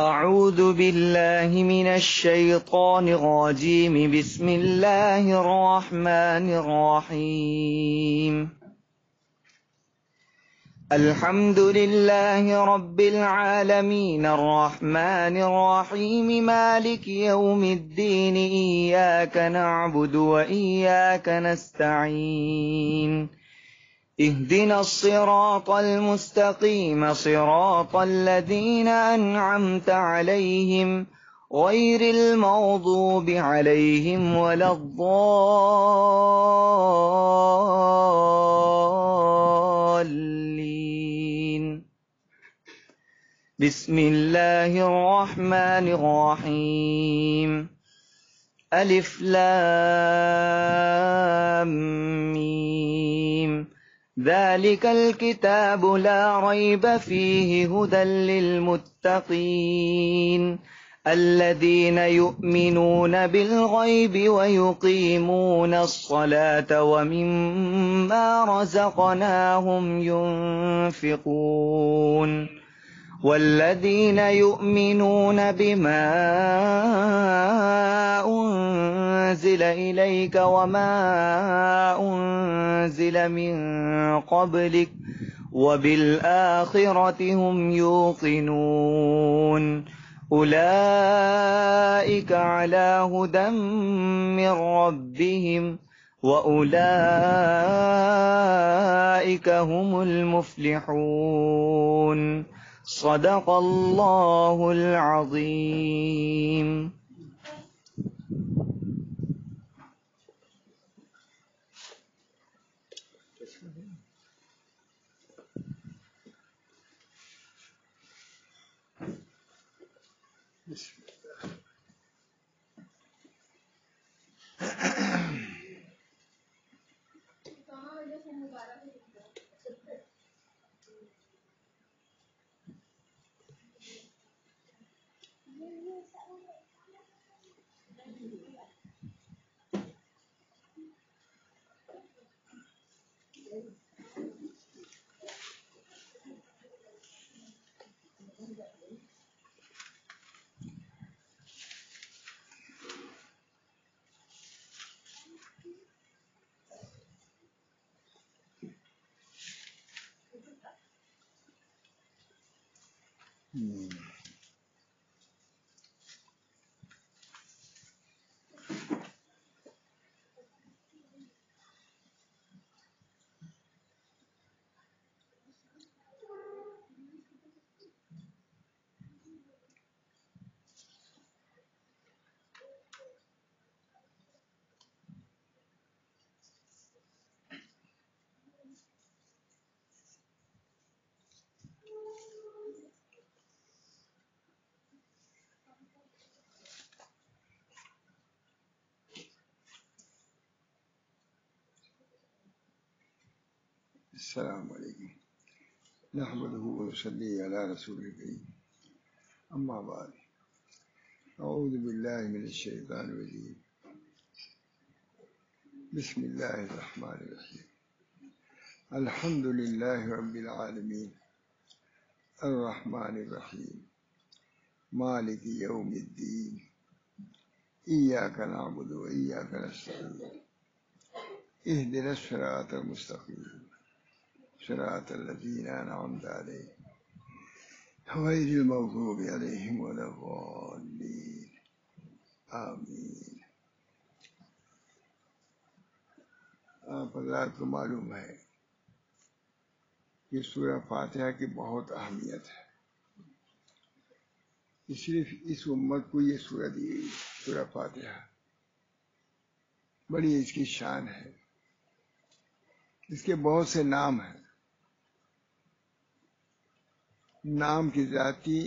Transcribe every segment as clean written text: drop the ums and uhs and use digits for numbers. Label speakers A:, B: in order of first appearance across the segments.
A: اعوذ باللہ من الشیطان الرجیم بسم اللہ الرحمن الرحیم الحمد للہ رب العالمین الرحمن الرحیم مالک یوم الدین ایاک نعبد و ایاک نستعین اهدنا الصراط المستقيم صراط الذين أنعمت عليهم غير المغضوب عليهم ولا الضالين بسم الله الرحمن الرحيم ألف لام ميم ذلك الكتاب لا ريب فيه هدى للمتقين الذين يؤمنون بالغيب ويقيمون الصلاة ومما رزقناهم ينفقون والذين يؤمنون بما أنزل إليك وما أنزل من قبلك وبالآخرة هم يوقنون أولئك على هدى من ربهم وأولئك هم المفلحون صدق اللہ العظیم.
B: السلام علیکم نحمده ونصلی علی رسول الکریم اما بعد اعوذ باللہ من الشیطان الرجیم بسم اللہ الرحمن الرحیم الحمد للہ رب العالمین الرحمن الرحیم مالک یوم الدین ایاک نعبد و ایاک نستعین اهدنا الصراط المستقیم صراط الذين أنعمت عليهم غير المغضوب عليهم ولا الضالين آمین. آپ حضرات کو معلوم ہے کہ سورہ فاتحہ کی بہت اہمیت ہے. صرف اس امت کو یہ سورہ دی گئی سورہ فاتحہ، بڑی اس کی شان ہے. اس کے بہت سے نام ہیں. نام کی ذاتی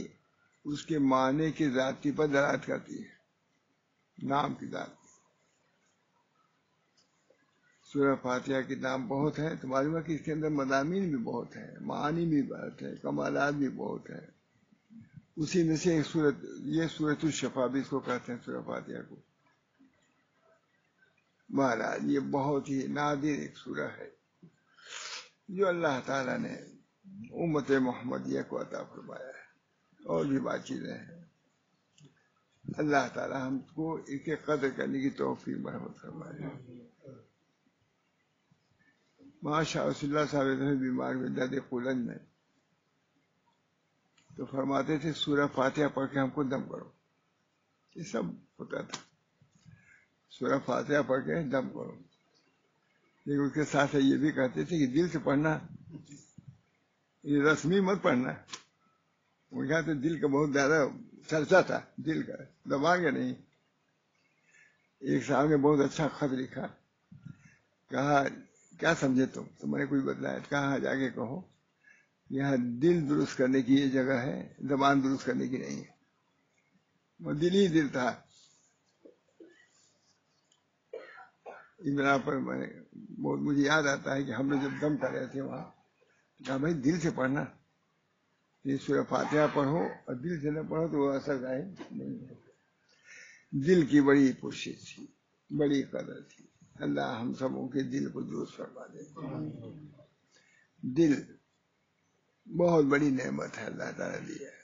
B: اس کے معنی کی ذاتی پر دلالت کرتی ہے. نام کی ذاتی سورہ فاتحہ کے نام بہت ہیں، تو معلوم ہے کہ اس کے اندر مضامین بھی بہت ہیں، معانی بھی بہت ہیں، کمالات بھی بہت ہیں. اسی میں سے ایک سورت، یہ سورۃ الشفا بھی اس کو کہتے ہیں سورہ فاتحہ کو. مہاراج یہ بہت ہی نادر ایک سورہ ہے جو اللہ تعالیٰ نے امت محمدیہ کو عطا فرمایا ہے. اور بھی بات چیزیں ہیں. اللہ تعالی ہم کو اس کے قدر کرنے کی توفیق مرحمت فرمائے. ماشاء اللہ صاحب بیمار میں درد قلن میں تو فرماتے تھے سورہ فاتحہ پڑھ کے ہم کو دم کرو. یہ سب ہوتا تھا، سورہ فاتحہ پڑھ کے دم کرو. لیکن اس کے ساتھ یہ بھی کہتے تھے کہ دل سے پڑھنا، یہ رسمی مت پڑھنا. وہ کہتے دل کا بہت زیادہ چرچا تھا، دل کا زبان کا نہیں. ایک صاحب نے بہت اچھا خط لکھا، کہا کیا سمجھے تم نے کوئی بتلایا؟ کہاں جا کے کہو یہاں دل درست کرنے کی یہ جگہ ہے، زبان درست کرنے کی نہیں ہے. وہ دل ہی دل تھا. اس بنا پر بہت مجھے یاد آتا ہے کہ ہم نے جب دم کر رہے تھے وہاں کہا بھائی دل سے پڑھنا، یہ سورہ فاتحہ پڑھو اور دل سے نہ پڑھو تو وہ اثر ظاہر نہیں ہے. دل کی بڑی کوشش تھی، بڑی قدر تھی. اللہ ہم سبوں کے دل کو درست فرما دے. دل بہت بڑی نعمت ہے اللہ تعالیٰ دی ہے.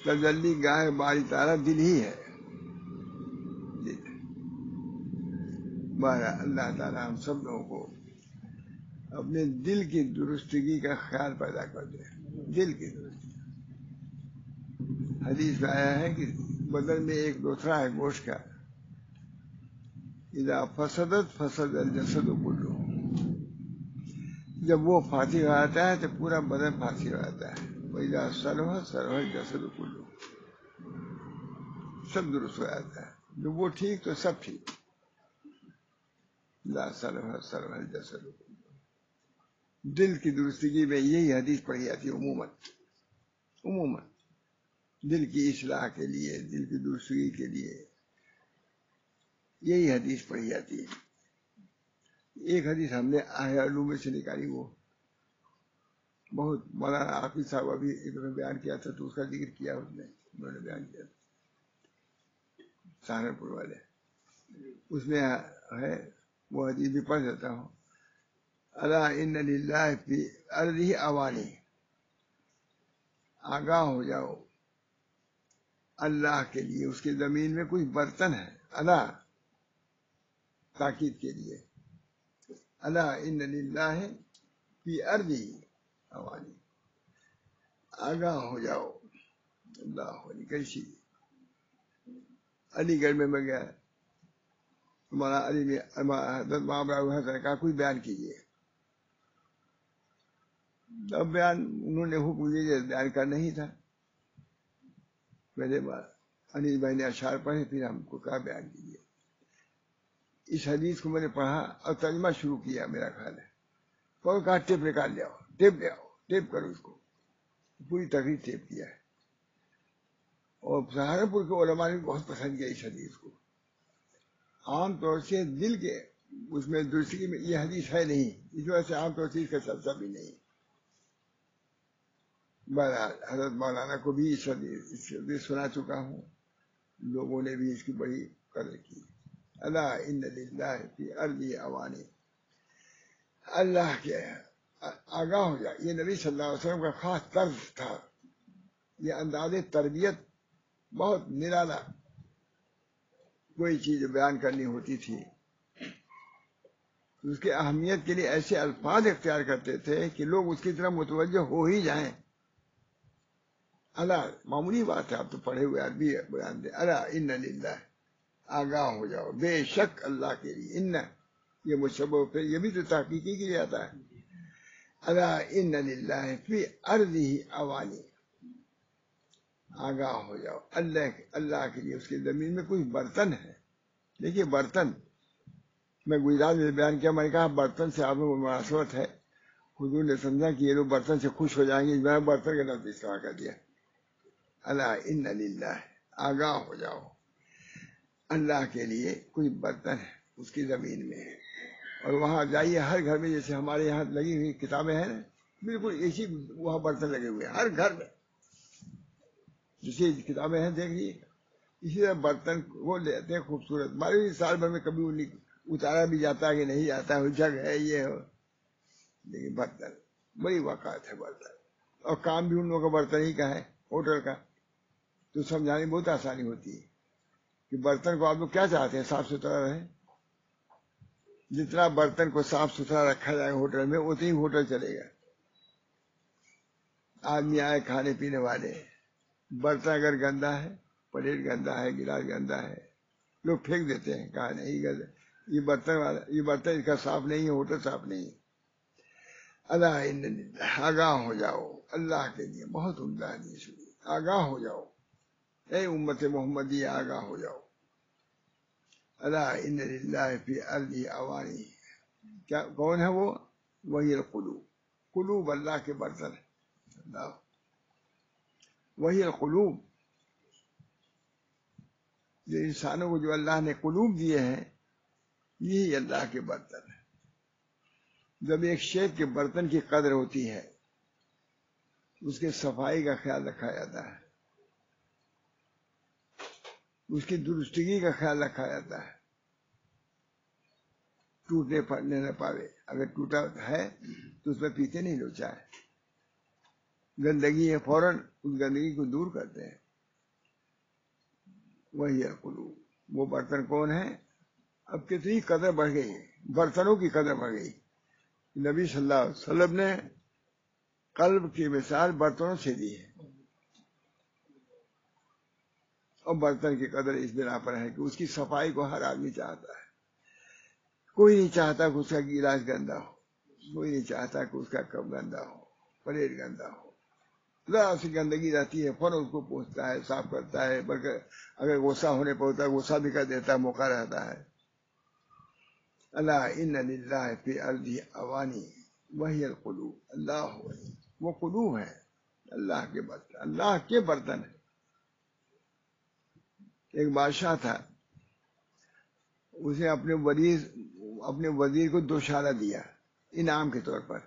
B: تجلی گاہ باری تعالیٰ دل ہی ہے. دل بارہ اللہ تعالیٰ ہم سب لوگوں کو اپنے دل کی درستگی کا خیال پیدا کر دے. دل کی درستگی. حدیث میں آیا ہے کہ بدن میں ایک دوسرا ہے گوشت کا، اذا فسدت فسد الجسد کلہ. جب وہ فاسد ہو جاتا ہے تو پورا بدن فاسد ہو جاتا ہے. وَإِذَا صَلُحَ صَلُحَ الْجَسَدُ كُلُّهُ. سب درست ہو جاتا ہے. جب وہ ٹھیک تو سب ٹھیک. اِذَا صَلُحَ صَلُحَ الْجَسَدُ كُلُّهُ. دل کی درستگی میں یہی حدیث پڑھی جاتی ہے عموماً دل کی اصلاح کے لیے، دل کی درستگی کے لیے یہی حدیث پڑھی جاتی ہے. ایک حدیث ہم نے احیاء علوم سے نکالی، وہ بہت مولانا عاطف صاحب ابھی ایک بیان کیا تھا تو اس کا ذکر کیا انہوں نے بیان کیا تھا سہارنپور والے. اس میں ہے وہ حدیث بھی پڑھ دیتا ہوں. الا ان للہ فی ارضہ اوانی. آگاہ ہو جاؤ، اللہ کے لیے اس کی زمین میں کچھ برتن ہے. اللہ تاکید کے لیے. الا ان للہ فی ارضہ اوانی. آگاہ ہو جاؤ. اللہ کیسی علی گڑھ میں گیا، ہمارا علی میں حضرت کا کوئی بیان کیجیے. اب بیان انہوں نے حکم دیا، بیان کرنا ہی تھا. میرے بعد علی بھائی نے اشعار پڑھے، پھر ہم کو کہا بیان کیجیے. اس حدیث کو میں نے پڑھا اور ترجمہ شروع کیا. میرا خیال ہے اور کہا ٹیپ نکال لے آؤ، ٹیپ لے آؤ، ٹیپ کرو اس کو. پوری تقریر ٹیپ کیا ہے. اور سہارنپور کے علماء نے بہت پسند کیا اس حدیث کو. عام طور سے دل کے اس میں درستگی میں یہ حدیث ہے نہیں، اس وجہ سے عام طور سے اس کا چرچا بھی نہیں. بہرحال حضرت مولانا کو بھی اس حدیث سنا چکا ہوں، لوگوں نے بھی اس کی بڑی قدر کی. الا ان للہ فی ارضہ اوانی. اللہ کے آگاہ ہو جائے. یہ نبی صلی اللہ علیہ وسلم کا خاص طرز تھا. یہ انداز تربیت بہت نرالا. کوئی چیز بیان کرنی ہوتی تھی اس کی اہمیت کے لیے ایسے الفاظ اختیار کرتے تھے کہ لوگ اس کی طرف متوجہ ہو ہی جائیں. اللہ معمولی بات ہے، آپ تو پڑھے ہوئے عربی بیان دے. الا ان للہ، آگاہ ہو جاؤ بے شک اللہ کے لیے. ان یہ مشبہ پہ یہ بھی تو تحقیقی کے لیے آتا ہے. الا ان للہ فی ارضہ اوانی. آگاہ ہو جاؤ اللہ کے لیے اس کی زمین میں کچھ برتن ہے. دیکھیے برتن میں گجرات میں بیان کیا، میں نے کہا برتن سے آپ کو مناسبت ہے. حضور نے سمجھا کہ یہ لوگ برتن سے خوش ہو جائیں گے، میں برتن کا لفظ استعمال کر دیا. الا ان للہ، آگاہ ہو جاؤ اللہ کے لیے کچھ برتن ہے اس کی زمین میں. اور وہاں جائیے ہر گھر میں، جیسے ہمارے یہاں لگی ہوئی کتابیں ہیں نا، بالکل ایسی وہاں برتن لگے ہوئے ہیں ہر گھر میں. جیسے کتابیں ہیں دیکھ لیجیے. اسی طرح برتن وہ لیتے ہیں خوبصورت. 12 سال بھر میں کبھی اتارا بھی جاتا ہے کہ نہیں جاتا ہے، جگ ہے یہ ہو. لیکن برتن بڑی وقات ہے برتن. اور کام بھی ان لوگوں کا برتن ہی کا ہے، ہوٹل کا، تو سمجھانے میں بہت آسانی ہوتی ہے کہ برتن کو آپ لوگ کیا چاہتے ہیں، صاف ستھرا رہے. جتنا برتن کو صاف ستھرا رکھا جائے ہوٹل میں اتنی ہوٹل چلے گا. آدمی آئے کھانے پینے والے، برتن اگر گندا ہے، پلیٹ گندا ہے، گلاس گندا ہے، لوگ پھینک دیتے ہیں، کہا نہیں یہ برتن والا، یہ برتن اس کا صاف نہیں ہے، ہوٹل صاف نہیں ہے. اللہ آگاہ ہو جاؤ، اللہ کے لیے بہت عمدہ حدیث ہوئی، آگاہ ہو جاؤ، اے امت محمدی آگاہ ہو جاؤ. اللہ ان للہ فی الارض اوانی، کیا کون ہے وہ؟ وہی القلوب، قلوب اللہ کے برتن ہے. اللہ وہی القلوب، جو انسانوں کو جو اللہ نے قلوب دیے ہیں یہی اللہ کے برتن ہے. جب ایک شیخ کے برتن کی قدر ہوتی ہے اس کے صفائی کا خیال رکھا جاتا ہے، اس کی درستگی کا خیال رکھا جاتا ہے، ٹوٹنے پھٹنے نہ پاوے. اگر ٹوٹا ہے تو اس میں پیتے نہیں لوگ چائے، گندگی ہے فوراً اس گندگی کو دور کرتے ہیں. وہی ہے قلوب، وہ برتن کون ہے؟ اب کتنی قدر بڑھ گئی، برتنوں کی قدر بڑھ گئی. نبی صلی اللہ علیہ وسلم نے قلب کی مثال برتنوں سے دی ہے، اور برتن کی قدر اس بنا پر ہے کہ اس کی صفائی کو ہر آدمی چاہتا ہے. کوئی نہیں چاہتا کہ اس کا گلاس گندا ہو، کوئی نہیں چاہتا کہ اس کا کپ گندا ہو، پلیٹ گندا ہو. ذرا سی گندگی رہتی ہے فوراً اس کو پوچھتا ہے، صاف کرتا ہے، بلکہ اگر غصہ ہونے پر ہوتا ہے غصہ بھی کر دیتا ہے، موقع رہتا ہے. اللہ ان للہ فی الارض اوانی وہی القلوب، اللہ وہی وہ قلوب ہے، اللہ کے برتن، اللہ کے برتن ہے. ایک بادشاہ تھا، اسے اپنے وزیر کو دوشالہ دیا انعام کے طور پر.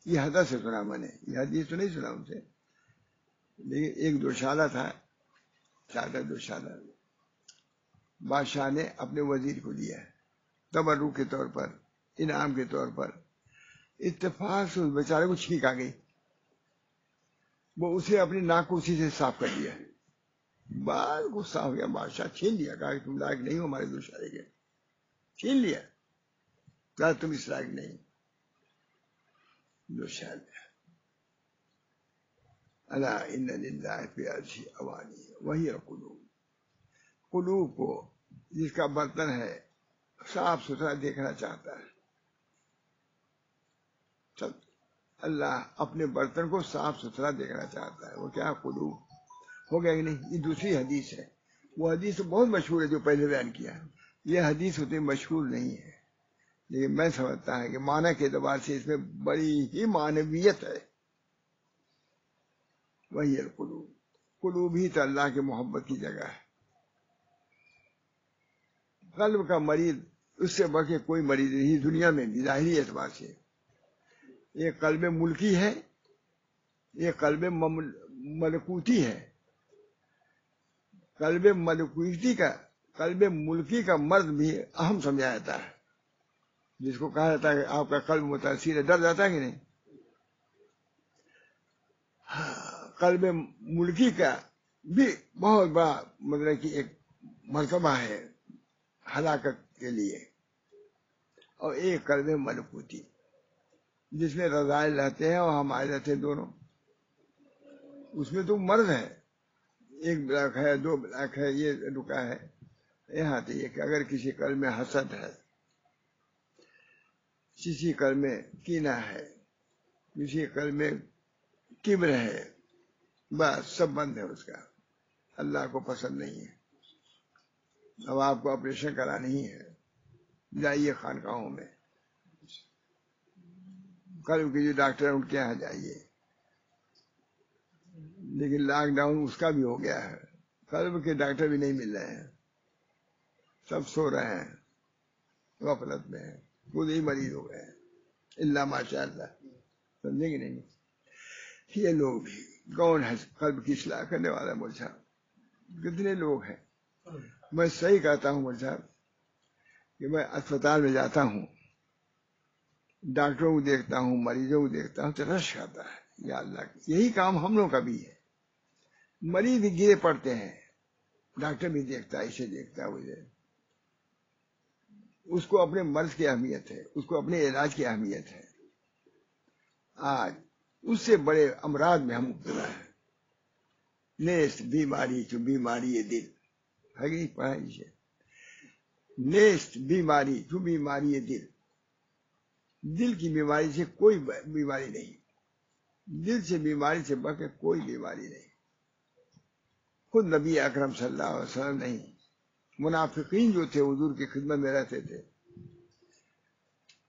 B: یہ حضرت سے سنا میں نے، یہ حدیث تو نہیں سنا ان سے، لیکن ایک دوشالہ تھا، چادر دوشالہ بادشاہ نے اپنے وزیر کو دیا تبرک کے طور پر، انعام کے طور پر. اتفاق سے اس بیچارے کو چھینک آ گئی، وہ اسے اپنی ناک کو اسی سے صاف کر دیا. بعد غصہ ہو گیا بادشاہ، چھین لیا، کہا کہ تم لائق نہیں ہو ہمارے دوشالے کے، چھین لیا، کہا تم اس لائق نہیں دوشالے. اللہ ان للہ فی الارض اوانی وہی القلوب، قلوب کو جس کا برتن ہے صاف ستھرا دیکھنا چاہتا ہے. سب اللہ اپنے برتن کو صاف ستھرا دیکھنا چاہتا ہے. وہ کیا قلوب ہو گیا کہ نہیں. یہ دوسری حدیث ہے، وہ حدیث بہت مشہور ہے جو پہلے بیان کیا، یہ حدیث اتنی مشہور نہیں ہے، لیکن میں سمجھتا ہوں کہ معنی کے اعتبار سے اس میں بڑی ہی معنویت ہے. وہی القلوب، قلوب ہی تو اللہ کے محبت کی جگہ ہے. قلب کا مریض اس سے بڑھ کے کوئی مریض نہیں دنیا میں بھی ظاہری اعتبار سے. یہ قلب ملکی ہے، یہ قلب ملکوتی ہے. قلب ملکی کا مرض بھی اہم سمجھا جاتا ہے، جس کو کہا جاتا ہے کہ آپ کا قلب متاثر ہے، ڈر جاتا ہے کہ نہیں. قلب ملکی کا بھی بہت بڑا مطلب کہ ایک مرتبہ ہے ہلاکت کے لیے. اور ایک قلب ملکوتی جس میں رذائل رہتے ہیں اور ہمارے رہتے ہیں دونوں، اس میں تو مرض ہے. ایک بلاک ہے، دو بلاک ہے، یہ رکا ہے. یہاں تو یہ کہ اگر کسی قلب میں حسد ہے، کسی قلب میں کینہ ہے، کسی قلب میں کبر ہے، بس سب بند ہے اس کا، اللہ کو پسند نہیں ہے. اب آپ کو آپریشن کرانی ہی ہے، جائیے خانقاہوں میں، قلب کے جو ڈاکٹر ہیں ان کے یہاں جائیے. لیکن لاک ڈاؤن اس کا بھی ہو گیا ہے، قلب کے ڈاکٹر بھی نہیں مل رہے ہیں، سب سو رہے ہیں، غفلت میں ہیں، خود ہی مریض ہو گئے ہیں، اللہ ماشاء اللہ. سمجھیں گے نہیں. یہ لوگ بھی کون ہے قلب کی اصلاح کرنے والا؟ مول صاحب کتنے لوگ ہیں. میں صحیح کہتا ہوں مول صاحب کہ میں اسپتال میں جاتا ہوں، ڈاکٹروں کو دیکھتا ہوں، مریضوں کو دیکھتا ہوں تو رش آتا ہے. یا اللہ یہی کام ہم لوگوں کا بھی ہے. مریض بھی گرے پڑتے ہیں، ڈاکٹر بھی دیکھتا ہے، اسے دیکھتا ہے اسے، اس کو اپنے مرض کی اہمیت ہے، اس کو اپنے علاج کی اہمیت ہے. آج اس سے بڑے امراض میں ہم مبتلا ہیں. نیست بیماری تو بیماری دل ہے کہ نہیں؟ پڑھا اسے، نیست بیماری تو بیماری دل. دل کی بیماری سے کوئی بیماری نہیں، دل سے بیماری سے بڑھ کے کوئی بیماری نہیں. خود نبی اکرم صلی اللہ علیہ وسلم نہیں، منافقین جو تھے حضور کی خدمت میں رہتے تھے،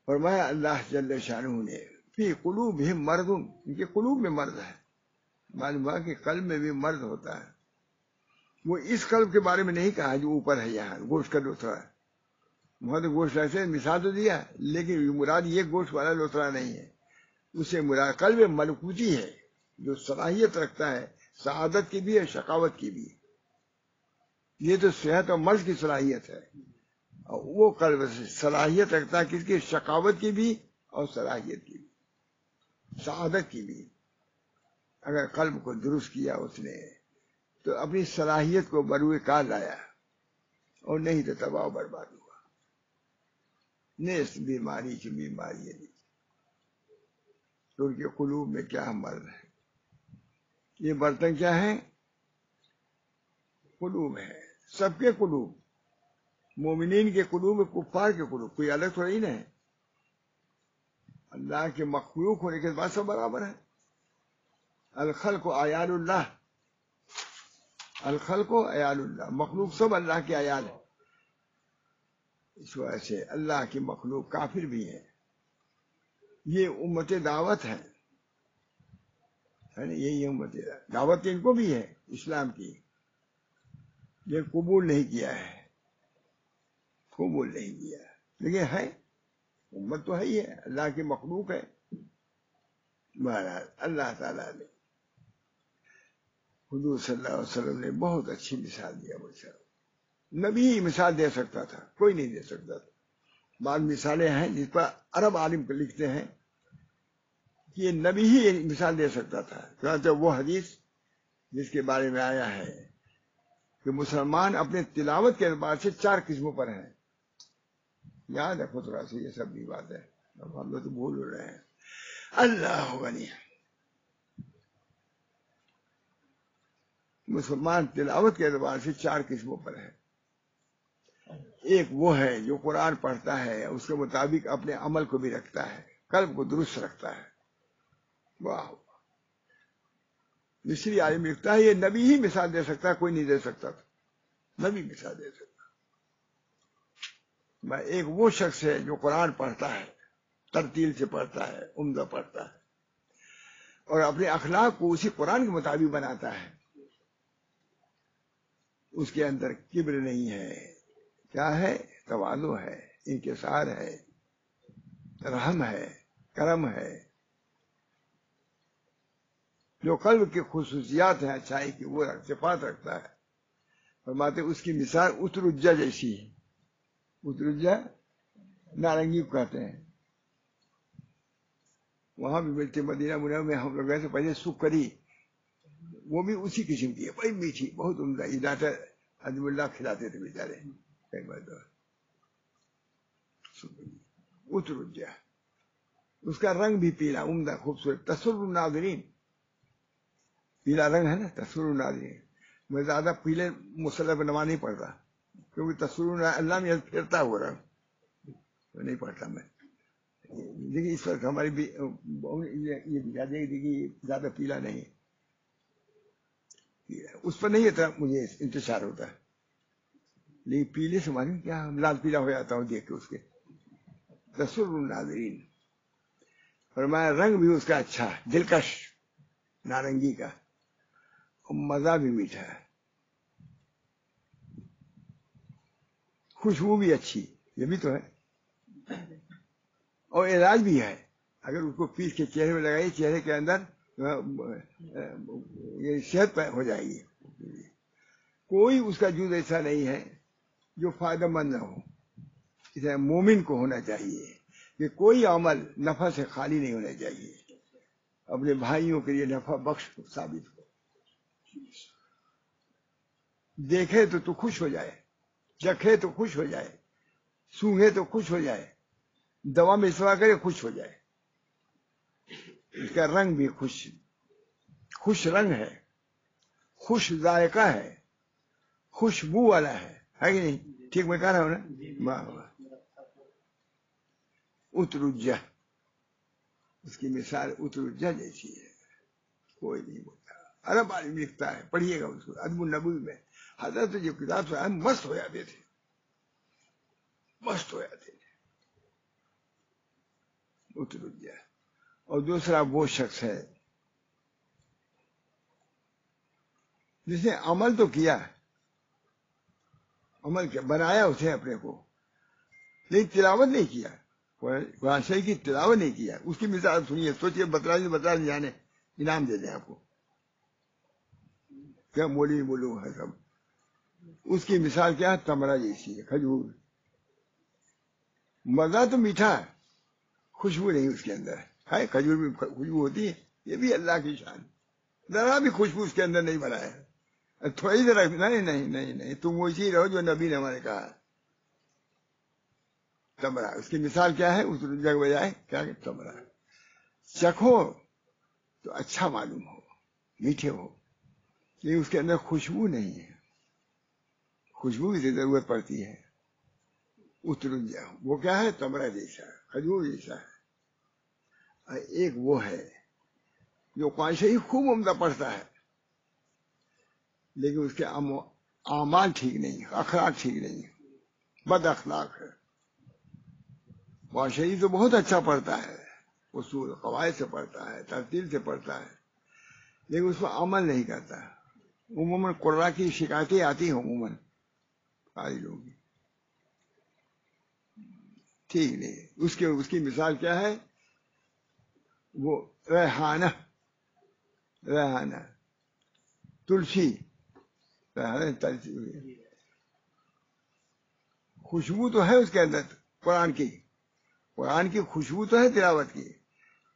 B: فرمایا اللہ جل شانہ نے فی قلوبہم مرض، ان کے قلوب میں مرض ہے. معلوم ہوا کہ قلب میں بھی مرض ہوتا ہے. وہ اس قلب کے بارے میں نہیں کہا جو اوپر ہے، یہاں گوشت کا لوتھڑا ہے. وہاں تو گوشت ایسے مثال تو دیا، لیکن مراد یہ گوشت والا لوتھڑا نہیں ہے. اس سے مراد قلب ملکوتی ہے جو صلاحیت رکھتا ہے سعادت کی بھی ہے، شقاوت کی بھی ہے. یہ تو صحت اور مرض کی صلاحیت ہے، اور وہ قلب صلاحیت رکھتا ہے کس کی؟ شقاوت کی بھی اور صلاحیت کی بھی، سعادت کی بھی. اگر قلب کو درست کیا اس نے تو اپنی صلاحیت کو بروئے کار لایا، اور نہیں تو تباہ و برباد ہوا. نیست بیماری کی بیماری ہے، تو ان کے قلوب میں کیا مرض ہے. یہ برتن کیا ہے؟ قلوب ہے. سب کے قلوب، مومنین کے قلوب، کفار کے قلوب، کوئی الگ تھوڑی نہیں ہے. اللہ کے مخلوق ہونے کے بعد سب برابر ہے. الخلق عیال اللہ، الخلق عیال اللہ، مخلوق سب اللہ کے عیال ہے. اس وجہ سے اللہ کی مخلوق کافر بھی ہے. یہ امت دعوت ہے نا، یہی امت دعوت ان کو بھی ہے اسلام کی، یہ قبول نہیں کیا ہے، قبول نہیں کیا، لیکن ہے امت تو ہے ہی ہے، اللہ کی مخلوق ہے. مہاراج اللہ تعالیٰ نے حضور صلی اللہ علیہ وسلم نے بہت اچھی مثال دیا. مجھے نبی ہی مثال دے سکتا تھا، کوئی نہیں دے سکتا تھا. بعض مثالیں ہیں جس پر عرب عالم لکھتے ہیں کہ یہ نبی ہی مثال دے سکتا تھا. چنانچہ وہ حدیث جس کے بارے میں آیا ہے کہ مسلمان اپنے تلاوت کے اعتبار سے 4 قسموں پر ہیں. یاد رکھو تھوڑا سا، یہ سب بھی بات ہے، اب ہم لوگ تو بھول رہے ہیں. اللہ غنی. مسلمان تلاوت کے اعتبار سے 4 قسموں پر ہے. ایک وہ ہے جو قرآن پڑھتا ہے، اس کے مطابق اپنے عمل کو بھی رکھتا ہے، قلب کو درست رکھتا ہے. واہ. دوسری عالم لکھتا ہے یہ نبی ہی مثال دے سکتا ہے، کوئی نہیں دے سکتا تھا، نبی مثال دے سکتا. ایک وہ شخص ہے جو قرآن پڑھتا ہے، ترتیل سے پڑھتا ہے، عمدہ پڑھتا ہے، اور اپنے اخلاق کو اسی قرآن کے مطابق بناتا ہے. اس کے اندر کبر نہیں ہے، کیا ہے؟ تواضع ہے، انکسار ہے، رحم ہے، کرم ہے. جو قلب کی خصوصیات ہیں اچھائی کی، وہ صفات رکھتا ہے. فرماتے اس کی مثال اترجا جیسی ہے. اترجا نارنگی کو کہتے ہیں، وہاں بھی ملتے. مدینہ منورہ میں ہم لوگ گئے تھے پہلے، سکری، وہ بھی اسی قسم کی ہے، بڑی میٹھی، بہت عمدہ. یہ ڈاکٹر عظم اللہ کھلاتے تھے بیچارے کئی بار. اترجا، اس کا رنگ بھی پیلا، عمدہ خوبصورت. تسر الناظرین، پیلا رنگ ہے نا، تسر الناظرین. میں زیادہ پیلے مصلی پہ نماز نہیں پڑھتا، کیونکہ تسر اللہ میں پھرتا ہوا رنگ نہیں پڑھتا میں. دیکھیے اس وقت ہماری بھی یہ زیادہ پیلا نہیں ہے، اس پر نہیں ہوتا مجھے انتشار ہوتا ہے، لیکن پیلے سے معلوم کیا لال پیلا ہو جاتا ہوں دیکھ کے اس کے. تسر الناظرین. فرمایا رنگ بھی اس کا اچھا، دلکش، نارنگی کا، اور مزہ بھی میٹھا ہے، خوشبو بھی اچھی، یہ بھی تو ہے، اور علاج بھی ہے. اگر اس کو پیس کے چہرے میں لگائیے، چہرے کے اندر یہ صحت ہو جائے گی. کوئی اس کا جز ایسا نہیں ہے جو فائدہ مند نہ ہو. اسے مومن کو ہونا چاہیے کہ کوئی عمل نفع سے خالی نہیں ہونا چاہیے. اپنے بھائیوں کے لیے نفع بخش ثابت ہو. دیکھے تو خوش ہو جائے، چکھے تو خوش ہو جائے، سونگھے تو خوش ہو جائے، دوا میں استعمال کرے خوش ہو جائے. اس کا رنگ بھی خوش رنگ ہے، خوش ذائقہ ہے، خوشبو والا ہے کہ نہیں؟ ٹھیک میں کہہ رہا ہوں نا؟ واہ واہ. اترجہ، اس کی مثال اترجہ جیسی ہے، کوئی نہیں بولتا. عرب عالم لکھتا ہے، پڑھیے گا اس کو، ادب النبوی میں. حضرت جو کتاب سے مست ہو جاتے تھے، مست ہو جاتے تھے. اترجہ. اور دوسرا وہ شخص ہے جس نے عمل تو کیا، عمل کیا، بنایا اسے اپنے کو، لیکن تلاوت نہیں کیا، قرآن شریف کی تلاوت نہیں کیا. اس کی مثال سنیے، سوچیے، بتلا دیں جانے، انعام دے دیں آپ کو. کیا مولی بولو ہے سب. اس کی مثال کیا ہے؟ تمرہ جیسی ہے، کھجور. مزہ تو میٹھا ہے، خوشبو نہیں اس کے اندر ہے. کھجور میں خوشبو ہوتی ہے، یہ بھی اللہ کی شان. ذرا بھی خوشبو اس کے اندر نہیں بنایا ہے. تھوڑی ذرا نہیں نہیں نہیں نہیں، تم ویسی رہو جو نبی نے ہمارے کہا. تمرہ، اس کی مثال کیا ہے؟ اس جگ بجائے کیا کہ تمرہ. چکھو تو اچھا معلوم ہو، میٹھے ہو، لیکن اس کے اندر خوشبو نہیں ہے. خوشبو کی ضرورت پڑتی ہے. اترجا وہ کیا ہے؟ تمرہ جیسا، کھجور جیسا ہے. ایک وہ ہے جو قرآن شریف خوب عمدہ پڑھتا ہے، لیکن اس کے اعمال ٹھیک نہیں، اخلاق ٹھیک نہیں، بد اخلاق ہے. قرآن شریف تو بہت اچھا پڑھتا ہے، اصول قواعد سے پڑھتا ہے، ترتیل سے پڑھتا ہے، لیکن اس پر عمل نہیں کرتا. عموماً قرآن کی شکایتیں آتی ہیں، عموماً ساری لوگ ٹھیک نہیں. اس کی مثال کیا ہے؟ وہ ریحانہ، تلسی، خوشبو تو ہے اس کے اندر. قرآن کی خوشبو تو ہے تلاوت کی،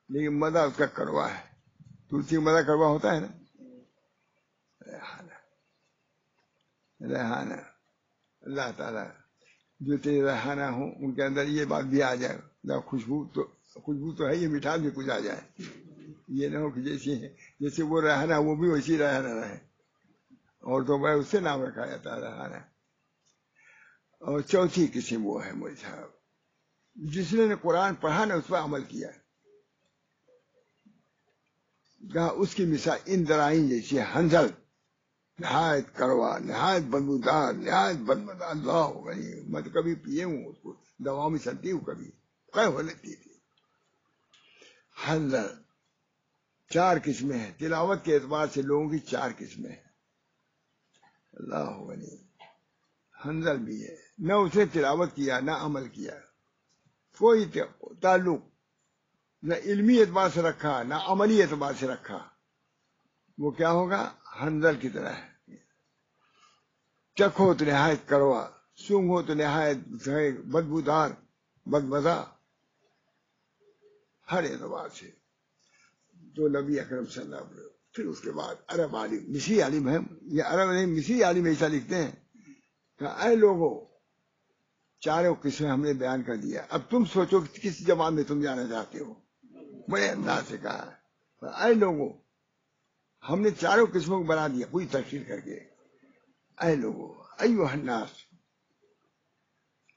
B: لیکن مزہ اس کا کڑوا ہے. تلسی کا مزہ کڑوا ہوتا ہے نا. ریحانہ، اللہ تعالیٰ جو تیرے ریحانہ ہوں ان کے اندر یہ بات بھی آ جائے، خوشبو تو ہے، یہ مٹھاس بھی کچھ آ جائے. یہ نہ ہو کہ جیسے وہ ریحانہ وہ بھی ویسی ریحانہ رہے. اور تو میں اس سے نام رکھا جاتا ہے ریحانہ. اور چوتھی قسم وہ ہے مجھے صاحب جس نے قرآن پڑھا نہ اس پر عمل کیا. کہا اس کی مثال ان درائن جیسی ہے. حنظل، نہایت کڑوا، نہایت بدبودار، نہایت بدمزہ. اللہ غنی، میں تو کبھی پیے ہوں اس کو، دوا میں چلتی ہوں کبھی، ہو لگتی تھی. حنظل 4 قسمیں ہیں. تلاوت کے اعتبار سے لوگوں کی 4 قسمیں ہیں. اللہ غنی. حنظل بھی ہے، نہ اس نے تلاوت کیا نہ عمل کیا، کوئی تعلق نہ علمی اعتبار سے رکھا نہ عملی اعتبار سے رکھا. وہ کیا ہوگا؟ حنظل کی طرح ہے. چکھو تو نہایت کڑوا، سونگھو تو نہایت بدبودار، بدمزہ ہر اعتبار سے. تو نبی اکرم صلی اللہ علیہ وسلم. پھر اس کے بعد عرب عالم، مصری عالم ہے یہ، عرب نہیں مصری عالم ایسا لکھتے ہیں کہ اے لوگوں، 4 قسمیں ہم نے بیان کر دیا، اب تم سوچو کہ کس جماعت میں تم جانا چاہتے ہو. بڑے انداز سے کہا ہے، اے لوگوں، ہم نے 4 قسموں کو بنا دیا پوری تفصیل کر کے. اے لوگوں، ایھا الناس،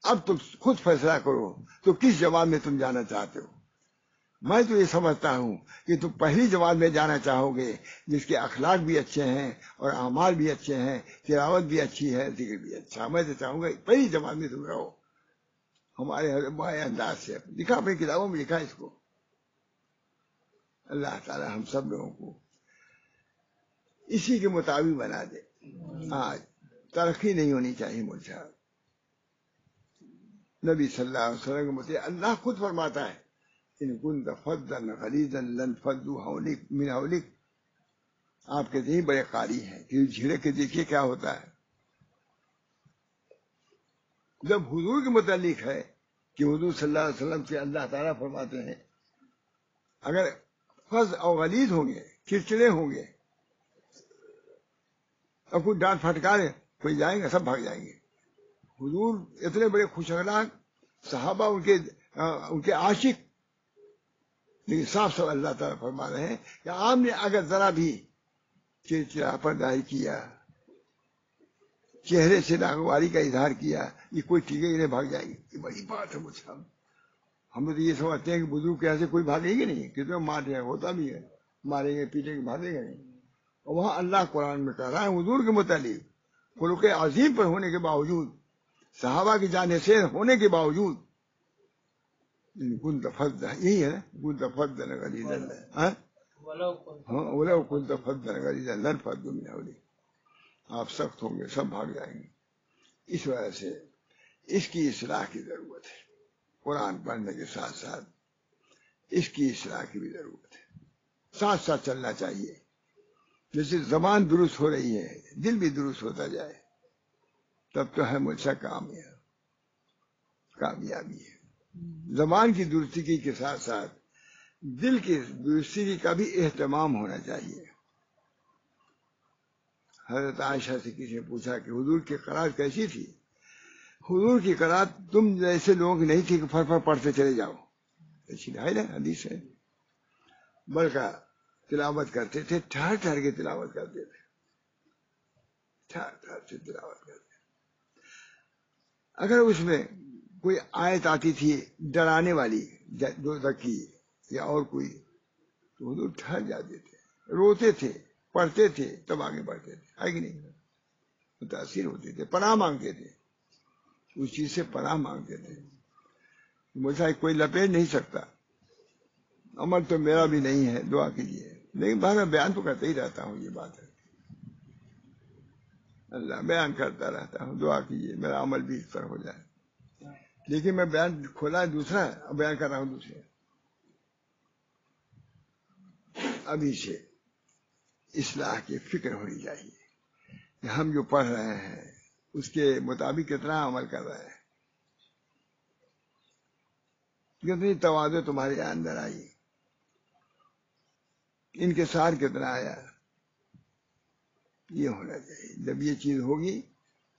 B: اب تم خود فیصلہ کرو تو کس جماعت میں تم جانا چاہتے ہو. میں تو یہ سمجھتا ہوں کہ تم پہلی جماعت میں جانا چاہو گے جس کے اخلاق بھی اچھے ہیں اور اعمال بھی اچھے ہیں، تلاوت بھی اچھی ہے، ذکر بھی اچھا. میں تو چاہوں گا پہلی جماعت میں تم رہو. ہمارے بڑے انداز سے لکھا، اپنی کتابوں میں لکھا اس کو. اللہ تعالی ہم سب لوگوں کو اسی کے مطابق بنا دے. آج ترقی نہیں ہونی چاہیے مجھ سے. نبی صلی اللہ علیہ وسلم کے مطابق اللہ خود فرماتا ہے، ان كنت فظا غلیظا لانفضوا من حولک. آپ کہتے ہیں بڑے قاری ہیں کہ جھڑک کے دیکھیے کیا ہوتا ہے. جب حضور کے متعلق ہے کہ حضور صلی اللہ علیہ وسلم سے اللہ تعالیٰ فرماتے ہیں، اگر فض اور غلیظ ہوں گے، چڑچڑے ہوں گے، اور کوئی ڈانٹ پھٹکارے کوئی جائیں گے، سب بھاگ جائیں گے۔ حضور اتنے بڑے خوش اخلاق، صحابہ ان کے عاشق، لیکن صاف صاف اللہ تعالیٰ فرما رہے ہیں کہ آپ نے اگر ذرا بھی چڑچڑاپن ظاہر کیا، چہرے سے ناگواری کا اظہار کیا، یہ کوئی ٹھیک ہے، انہیں بھاگ جائیں گے۔ یہ بڑی بات ہے مجھ سے، ہم تو یہ سمجھتے ہیں کہ بزرگ کے ایسے کوئی بھاگے گی نہیں، کتنے مار رہے ہوتا بھی ہے، ماریں گے پیٹیں گے، بھاگے گا نہیں۔ اور وہاں اللہ قرآن میں کہہ رہا ہے حضور کے متعلق، خلق عظیم پر ہونے کے باوجود، صحابہ کی جانشین ہونے کے باوجود، كنت فظا، یہی ہے نا، كنت فظا غلیظ ولو كنت فظا غلیظ لانفضوا من حولك، آپ سخت ہوں گے سب بھاگ جائیں گے۔ اس وجہ سے اس کی اصلاح کی ضرورت ہے، قرآن پڑھنے کے ساتھ ساتھ اس کی اصلاح کی بھی ضرورت ہے، ساتھ ساتھ چلنا چاہیے۔ جیسے زبان درست ہو رہی ہے، دل بھی درست ہوتا جائے، تب تو ہے مجھ سے کامیابی ہے۔ زبان کی درستگی کے ساتھ ساتھ دل کی درستگی کا بھی اہتمام ہونا چاہیے۔ حضرت عائشہ سے کسی نے پوچھا کہ حضور کی قرات کیسی تھی؟ حضور کی قرات تم جیسے لوگوں کی نہیں تھی کہ فر فر پڑھتے چلے جاؤ، ایسی ہے نا حدیث ہے، بلکہ تلاوت کرتے تھے، ٹھہر ٹھہر کے تلاوت کرتے تھے، ٹھہر ٹھہر سے تلاوت کرتے تھے۔ اگر اس میں کوئی آیت آتی تھی ڈرانے والی، دوزخ کی یا اور کوئی، تو حضور ٹھہر جاتے تھے، روتے تھے، پڑھتے تھے، تب آگے بڑھتے تھے، ہے کہ نہیں؟ متاثر ہوتے تھے، پناہ مانگتے تھے، اس چیز سے پناہ مانگتے تھے۔ مجھے کوئی لپیٹ نہیں سکتا، عمل تو میرا بھی نہیں ہے، دعا کیجیے، لیکن میں بیان تو کرتا ہی رہتا ہوں، یہ بات ہے، اللہ بیان کرتا رہتا ہوں، دعا کیجیے میرا عمل بھی اس طرح ہو جائے، لیکن میں بیان کھولا ہے دوسرا ہے، اور بیان کر رہا ہوں دوسرے۔ ابھی سے اصلاح کی فکر ہونی چاہیے کہ ہم جو پڑھ رہے ہیں اس کے مطابق کتنا عمل کر رہے ہیں، کتنی تواضع تمہارے اندر آئی، انکسار کتنا آیا، یہ ہونا چاہیے۔ جب یہ چیز ہوگی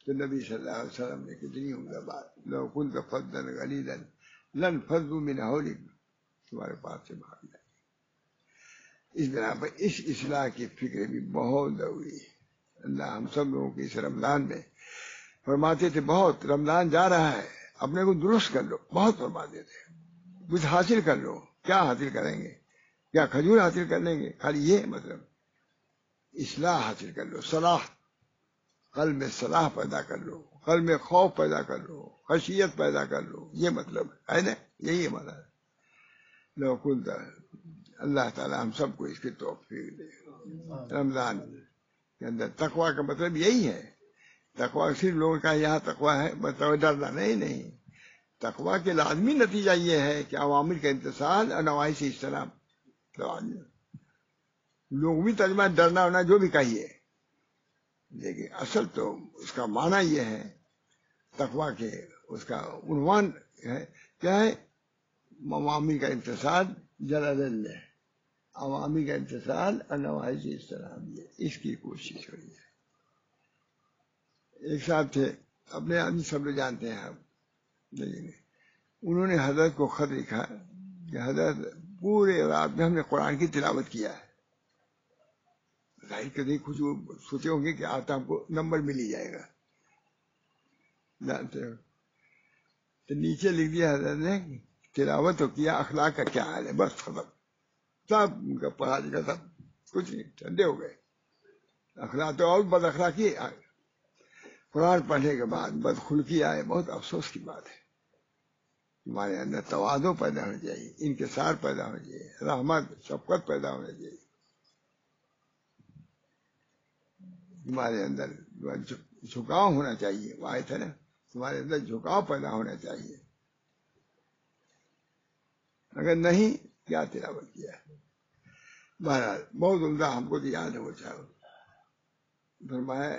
B: تو نبی صلی اللہ علیہ وسلم نے کتنی عمدہ بات، لو كنت فظا غلیظا لانفضوا من حولك، تمہارے پاس سے بھاگ جائے۔ اس بنا پر اس اصلاح کی فکر بھی بہت ضروری ہے۔ اللہ ہم سب لوگوں کی اس رمضان میں فرماتے تھے، بہت رمضان جا رہا ہے، اپنے کو درست کر لو، بہت فرماتے تھے، کچھ حاصل کر لو۔ کیا حاصل کریں گے؟ کیا کھجور حاصل کر لیں گے؟ خالی یہ مطلب اصلاح حاصل کر لو، صلاح، قلب میں صلاح پیدا کر لو، قلب میں خوف پیدا کر لو، خشیت پیدا کر لو، یہ مطلب ہے نا، یہی ہمارا لو كنت۔ اللہ تعالی ہم سب کو اس کی توفیق دے۔ رمضان کے اندر تقویٰ کا مطلب یہی ہے، تقویٰ صرف لوگوں کا یہاں تقویٰ ہے مطلب ڈرنا نہیں، تقویٰ کے لازمی نتیجہ یہ ہے کہ عوامر کا امتثال اور نواہی سے اجتناب۔ لوگ بھی ترجمہ ڈرنا ہونا جو بھی کہیے، لیکن اصل تو اس کا معنی یہ ہے، تقویٰ کے اس کا عنوان ہے کیا ہے؟ عوامر کا امتثال، جلال اللہ، عوامی کا امتثال اور نواہی سے اجتناب، یہ اس کی کوشش ہوئی ہے۔ ایک صاحب تھے، اپنے آدمی سب لوگ جانتے ہیں آپ، لیکن انہوں نے حضرت کو خط لکھا کہ حضرت پورے رات میں ہم نے قرآن کی تلاوت کیا ہے۔ ظاہر کبھی کچھ سوچے ہوں گے کہ آتا ہم کو نمبر مل ہی جائے گا، جانتے ہو، تو نیچے لکھ دیا حضرت نے تلاوت تو کیا، اخلاق کا کیا حال ہے، بس ختم، سب ان کا پڑھا لکھا سب کچھ نہیں، ٹھنڈے ہو گئے۔ اخلاق تو اور بد اخلاقی، قرآن پڑھنے کے بعد بدخلقی آئے، بہت افسوس کی بات ہے۔ تمہارے اندر تواضع پیدا ہونا چاہیے، انکسار پیدا ہونا چاہیے، رحمت شفقت پیدا ہونا چاہیے، تمہارے اندر جھکاؤ ہونا چاہیے، وہ آیت ہے نا، تمہارے اندر جھکاؤ پیدا ہونا چاہیے۔ اگر نہیں، کیا تلاوت کیا ہے؟ بہرحال بہت عمدہ ہم کو تو یاد ہے وہ چاہو فرمایا،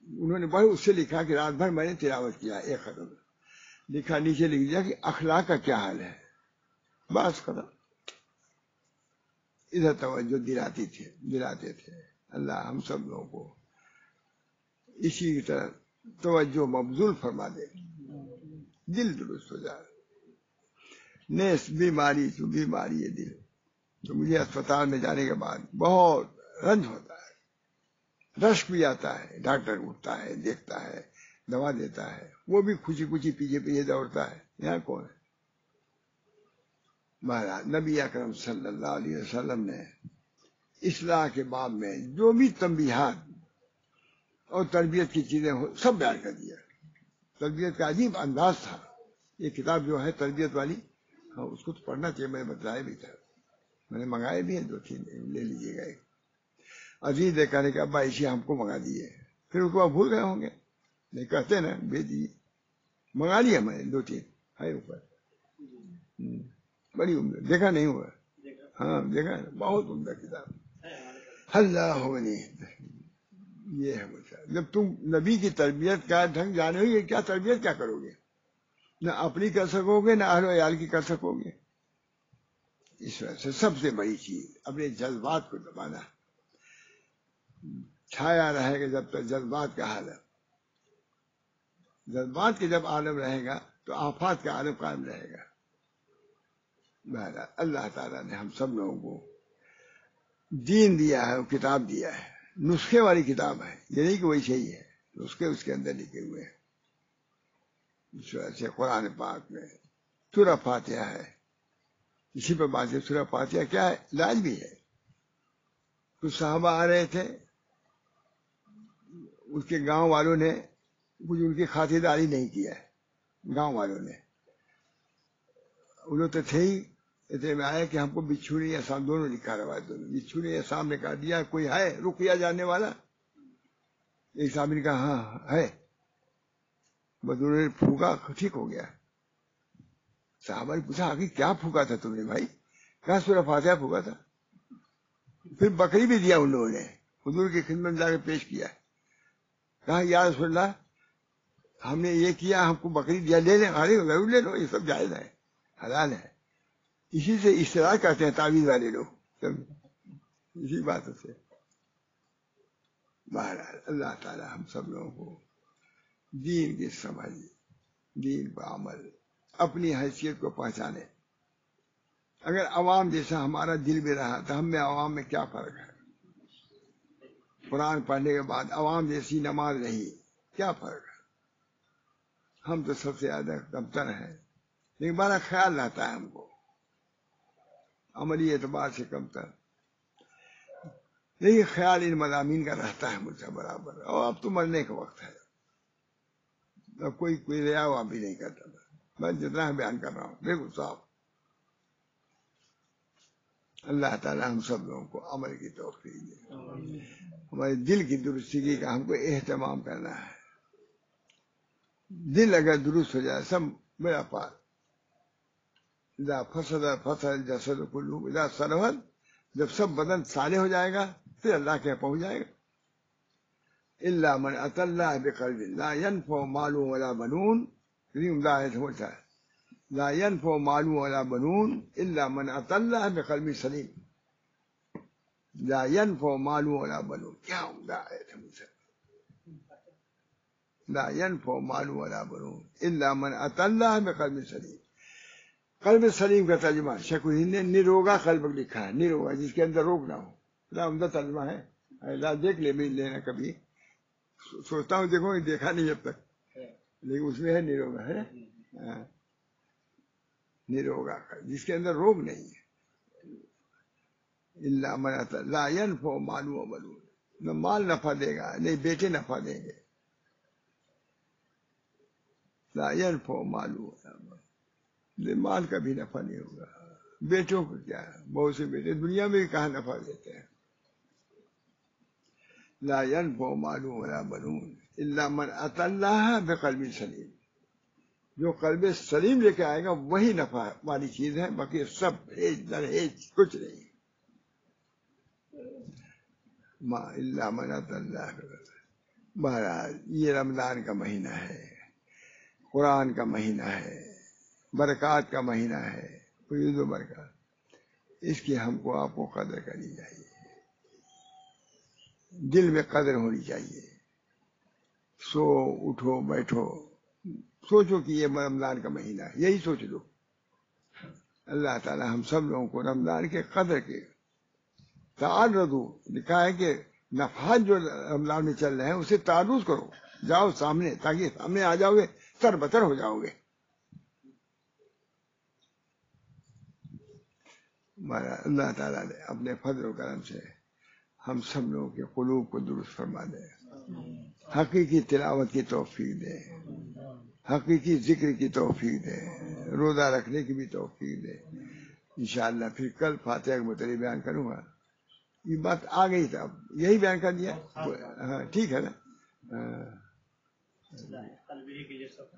B: انہوں نے بڑے اس سے لکھا کہ رات بھر میں نے تلاوت کیا، ایک ختم لکھا، نیچے لکھ دیا کہ اخلاق کا کیا حال ہے، بس ختم۔ ادھر توجہ دلاتے تھے. اللہ ہم سب لوگوں کو اسی کی طرح توجہ مبذول فرما دے، دل درست ہو جائے. نیس بیماری ہے دل. تو مجھے اسپتال میں جانے کے بعد بہت رنج ہوتا ہے، رشک بھی آتا ہے. ڈاکٹر اٹھتا ہے، دیکھتا ہے، دوا دیتا ہے، وہ بھی خوشی پیچھے دوڑتا ہے. یہاں کون ہے؟ مہاراج نبی اکرم صلی اللہ علیہ وسلم نے اصلاح کے باب میں جو بھی تنبیہات اور تربیت کی چیزیں سب بیان کر دیا. تربیت کا عجیب انداز تھا. یہ کتاب جو ہے تربیت والی، اس کو تو پڑھنا چاہیے. میں نے بتایا بھی تھا، میں نے منگائے بھی ہیں 2-3، لے لیجیے گا. عزیز کہنے کہ ابا اسی ہم کو منگا دیے. پھر اس کو آپ بھول گئے ہوں گے، نہیں کہتے نا بھیج دیجیے. منگا لیا میں نے 2-3 ہے اوپر. بڑی عمدہ، دیکھا نہیں ہوا؟ ہاں دیکھا، بہت عمدہ کتاب. اللہ یہ ہے مسئلہ. جب تم نبی کی تربیت کا ڈھنگ جانے ہوگی، کیا تربیت کیا کرو گے؟ نہ اپنی کر سکو گے، نہ اہل و عیال کی کر سکو گے. اس وجہ سے سب سے بڑی چیز اپنے جذبات کو دبانا. چھایا رہے گا جب تک جذبات کا عالم، جذبات کے جب عالم رہے گا تو آفات کا عالم قائم رہے گا. بہرحال اللہ تعالیٰ نے ہم سب لوگوں کو دین دیا ہے، کتاب دیا ہے، نسخے والی کتاب ہے. یہ نہیں کہ وہی صحیح ہے، نسخے اس کے اندر لکھے ہوئے ہیں. اس وجہ سے قرآن پاک میں سورہ فاتحہ ہے. اسی پہ بات ہے. سورہ فاتحہ کیا ہے؟ علاج بھی ہے. کچھ صحابہ آ رہے تھے، اس کے گاؤں والوں نے کچھ ان کی خاطرداری نہیں کیا ہے. گاؤں والوں نے، انہوں تو تھے ہی اتنے میں آیا کہ ہم کو بچھوڑی یا سام دونوں لکھا روایت، دونوں بچھوڑی یا سام نے کہا دیا کوئی ہے رقیہ جاننے والا؟ ایک صاحب نے کہا ہاں ہے. بس انہوں نے پھونکا، ٹھیک ہو گیا. صحابہ نے پوچھا آگے کیا پھونکا تھا تم نے بھائی؟ کہا سورہ فاتحہ پھونکا تھا. پھر بکری بھی دیا ان لوگوں نے، حضور کی خدمت میں جا کے پیش کیا. کہا یا رسول اللہ ہم نے یہ کیا، ہم کو بکری دیا، لے لیں. ارے ضرور لے لو، یہ سب جائز ہے، حلال ہے. اسی سے اشتراک کرتے ہیں تعویذ والے لوگ، اسی بات سے. بہرحال اللہ تعالی ہم سب لوگوں کو دین کی سمجھ، دین پر عمل، اپنی حیثیت کو پہچانے. اگر عوام جیسا ہمارا دل بھی رہا تو ہم میں عوام میں کیا فرق ہے؟ قرآن پڑھنے کے بعد عوام جیسی نماز نہیں، کیا فرق ہے؟ ہم تو سب سے زیادہ کمتر ہیں، لیکن بڑا خیال رہتا ہے ہم کو، عملی اعتبار سے کمتر. لیکن خیال ان مضامین کا رہتا ہے مجھ سے برابر. اور اب تو مرنے کا وقت ہے، اب کوئی ریا ہوا بھی نہیں کرتا. میں جتنا بیان کر رہا ہوں بالکل صاف. اللہ تعالی ہم سب لوگوں کو عمل کی توفیق دے. ہمارے دل کی درستگی کا ہم کو اہتمام کرنا ہے. دل اگر درست ہو جائے سب میرا پار. اذا فسد الجسد کلہ اذا صلحت، جب سب بدن صالح ہو جائے گا پھر اللہ کے پہنچ جائے گا. الا من اتى الله بقلب لا ينفع مال ولا بنون، سمجھتا ہے لا ينفع مال ولا بنون الا من اتى الله بقلب سلیم. لا ينفع مال ولا بنون، کیا عمدہ ہے. لا ينفع مال ولا بنون الا من اتى الله بقلب سلیم. قلب سلیم کا ترجمہ شکوہین نے نروگا قلب لکھا ہے. نروگا جس کے اندر روگ نہ ہو. بڑا عمدہ ترجمہ ہے. اللہ دیکھ لینا کبھی. سوچتا ہوں دیکھو، دیکھا نہیں اب تک، لیکن اس میں ہے نروگا ہے. نروگا جس کے اندر روگ نہیں ہے. الا من اتى لا ينفع مال وبنون، نہ مال نفع دے گا، نہیں بیٹے نفع دیں گے. لا ينفع مال ولا بنون، مال کا بھی نفع نہیں ہوگا. بیٹوں کو کیا ہے، بہت سے بیٹے دنیا میں بھی کہاں نفع دیتے ہیں. لا ينفع مال ولا بنون الا من اتى الله بقلب سلیم. جو قلب سلیم لے کے آئے گا وہی نفع والی چیز ہے، باقی سب ہیج در ہیج کچھ نہیں. ما الا من اتى الله. بہرحال یہ رمضان کا مہینہ ہے، قرآن کا مہینہ ہے، برکات کا مہینہ ہے، فیض و برکات. اس کی ہم کو آپ کو قدر کرنی چاہیے، دل میں قدر ہونی چاہیے. سو اٹھو بیٹھو سوچو کہ یہ رمضان کا مہینہ ہے، یہی سوچ لو. اللہ تعالی ہم سب لوگوں کو رمضان کے قدر کے تعرض، لکھا ہے کہ نفحات جو رمضان میں چل رہے ہیں اسے تعرض کرو، جاؤ سامنے، تاکہ سامنے آ جاؤ گے تر بتر ہو جاؤ گے. اللہ تعالیٰ نے اپنے فضل و کرم سے ہم سب لوگوں کے قلوب کو درست فرما دے، حقیقی تلاوت کی توفیق دے، حقیقی ذکر کی توفیق دے، روزہ رکھنے کی بھی توفیق دے. انشاءاللہ پھر کل فاتحہ کا متعلق بیان کروں گا. یہ بات آ گئی تھا، اب یہی بیان کر دیا. ہاں ٹھیک ہے نا.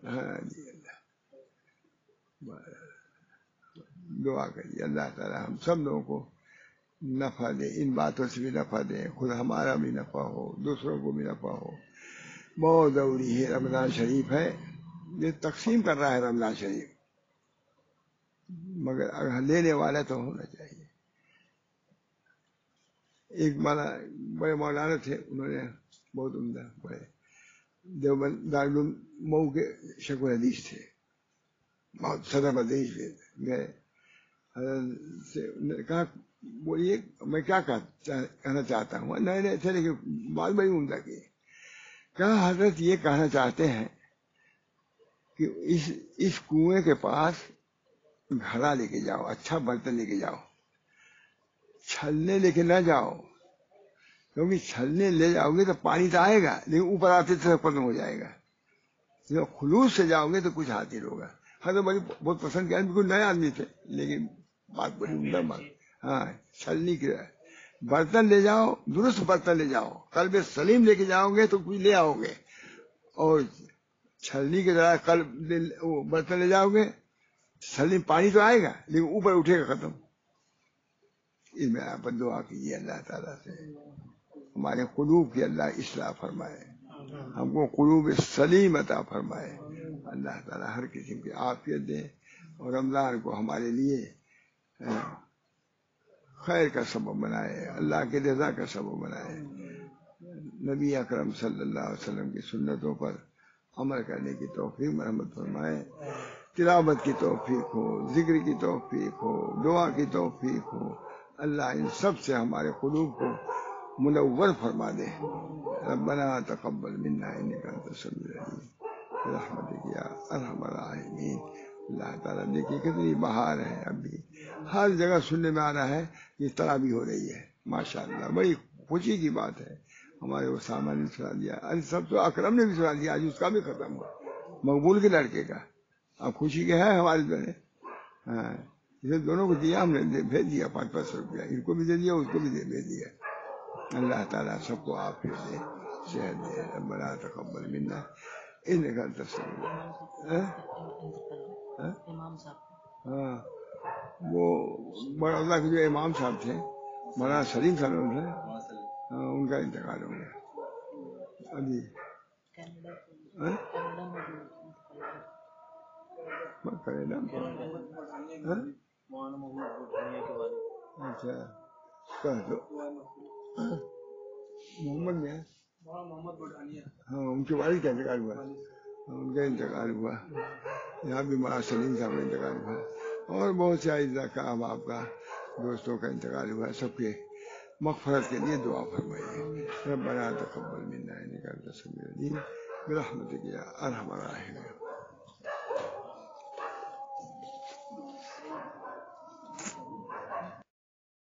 B: ہاں جی، اللہ دعا کریے اللہ تعالیٰ ہم سب لوگوں کو نفع دے، ان باتوں سے بھی نفع دے، خود ہمارا بھی نفع ہو، دوسروں کو بھی نفع ہو. بہت ضروری ہے. رمضان شریف ہے، یہ تقسیم کر رہا ہے رمضان شریف، مگر اگر لینے والا تو ہونا چاہیے. ایک بڑے مولانا تھے، انہوں نے بہت عمدہ بڑے دیوبند دارالعلوم مئو کے شیخ الحدیث تھے، بہت صدر حدیث گئے. حضرت سے کہا بولیے میں کیا کہنا چاہتا ہوں. نئے نئے تھے لیکن بات بڑی عمدہ کی. کہا حضرت یہ کہنا چاہتے ہیں کہ اس کنویں کے پاس گھڑا لے کے جاؤ، اچھا برتن لے کے جاؤ، چھلنے لے کے نہ جاؤ، کیونکہ چھلنے لے جاؤ گے تو پانی تو آئے گا لیکن اوپر آتے سے ختم ہو جائے گا. جب خلوص سے جاؤ گے تو کچھ حاصل ہوگا. حضرت بڑی بہت پسند کیا، بالکل نئے آدمی تھے لیکن بات بڑی عمدہ بات. ہاں چھلنی کی برتن لے جاؤ، درست برتن لے جاؤ، قلب سلیم لے کے جاؤ گے تو کچھ لے آؤ گے. اور چھلنی کی طرح قلب برتن لے جاؤ گے، سلیم پانی تو آئے گا لیکن اوپر اٹھے گا ختم. اس میں آپ دعا کیجیے اللہ تعالیٰ سے ہمارے قلوب کی اللہ اصلاح فرمائے، ہم کو قلوب سلیم عطا فرمائے. اللہ تعالیٰ ہر قسم کی عافیت دے اور رمضان کو ہمارے لیے خیر کا سبب بنائے، اللہ کے رضا کا سبب بنائے. نبی اکرم صلی اللہ علیہ وسلم کی سنتوں پر عمل کرنے کی توفیق مرحمت فرمائے. تلاوت کی توفیق ہو، ذکر کی توفیق ہو، دعا کی توفیق ہو. اللہ ان سب سے ہمارے قلوب کو منور فرما دے. ربنا تقبل منا انک انت السمیع العلیم برحمتک یا ارحم الراحمین. اللہ تعالیٰ دیکھیے کتنی بہار ہے، ابھی ہر جگہ سننے میں آ رہا ہے کہ تراویح ہو رہی ہے. ماشاءاللہ بڑی خوشی کی بات ہے. ہمارے اسامہ نے سنا دیا، سب تو اکرم نے بھی سنا دیا، آج اس کا بھی ختم ہوا، مقبول کے لڑکے کا. اب خوشی کے ہے ہمارے دونوں. ہاں یہ دونوں کو دیا، ہم نے بھیج دیا 500 روپیہ، ان کو بھی دے دیا، اس کو بھی بھیج دیا. اللہ تعالیٰ سب کو عافیت دے، صحت دے. ربنا تقبل منا انک انت السمیع العلیم. ہاں وہ بڑودا کے جو امام صاحب تھے مولانا سلیم صاحب تھے، ان کا انتقال ہو گیا ابھی. اچھا کہہ دو محمد میں. ہاں ان کے والد کا انتقال ہوا، ان کا انتقال ہوا. یہاں بھی مولانا سلیم صاحب کا انتقال ہوا، اور بہت سے اعزاء کا احباب کا دوستوں کا انتقال ہوا. سب کے مغفرت کے لیے دعا فرمائیے. ربنا تقبل منا انک انت السمیع العلیم برحمتک یا ارحم الراحمین.